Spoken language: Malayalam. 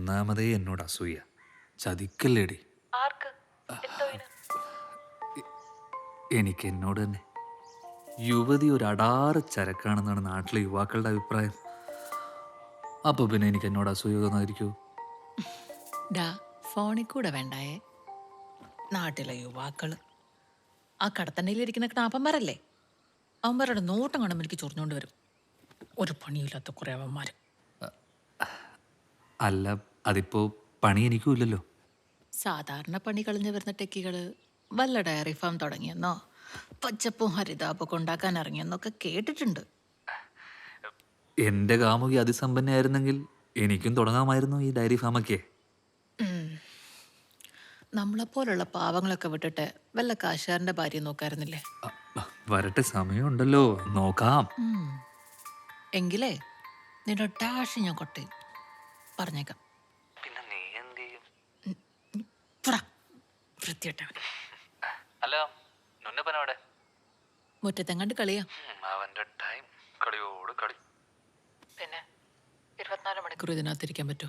ഒന്നാമതേ എന്നോട് അസൂയ. ചതിക്കല്ലേടി. ആർക്ക്? എന്തോയിന്? എനിക്ക് എന്നോട് തന്നെ. യുവതി ഒരു അടാറ് ചരക്കാണെന്നാണ് നാട്ടിലെ യുവാക്കളുടെ അഭിപ്രായം. അപ്പൊ പിന്നെ എനിക്ക് എന്നോട് അസൂയ തോന്നാതിരിക്കൂ? ഡാ, ഫോണിൽ കൂടെ വേണ്ടായേ. നാട്ടിലെ യുവാക്കള് ആ കടത്തണ്ണയിലിരിക്കുന്ന ക്നാപ്പന്മാരല്ലേ, അവന്മാരുടെ നോട്ടം കാണുമ്പോൾ എനിക്ക് ചൊറിഞ്ഞോണ്ട് വരും. ഒരു പണിയില്ലാത്ത കുറെ അവന്മാര്. അല്ല, അതിപ്പോ പണി എനിക്കും ഇല്ലല്ലോ. സാധാരണ പണി കളഞ്ഞു വരുന്ന ടെക്കികള് വല്ല ഡയറി ഫാം തുടങ്ങിയെന്നോ പച്ചപ്പും ഹരിതാപൊക്കെ ഉണ്ടാക്കാൻ ഇറങ്ങിയെന്നൊക്കെ കേട്ടിട്ടുണ്ട്. എന്റെ കാമുകി അതിസമ്പന്നയായിരുന്നെങ്കിൽ എനിക്കും തുടങ്ങാമായിരുന്നു ഈ ഡയറി ഫാമൊക്കെ. നമ്മളെപ്പോലുള്ള പാവങ്ങളൊക്കെ വിട്ടിട്ട് വല്ല കാശുകാരന്റെ ഭാര്യ നോക്കായിരുന്നില്ലേ? വരട്ടെ, സമയമുണ്ടല്ലോ, നോക്കാം. എങ്കിലേ നിന്റെ ഡാഷ് ഞാൻ കൊട്ടയും പറഞ്ഞേക്കാം. പിന്നെ നീ എന്ത് ചെയ്യും? വൃത്തിയിട്ടവൻ ഹലോ, നുന്നപ്പനവിടെ? മുറ്റത്തെങ്ങാണ്ട് കളിയാ. അവന്റെ ടൈം കളിയോട് കളി. പിന്നെ 24 മണിക്കൂർ ഇതിനകത്തിരിക്കാൻ പറ്റൂ?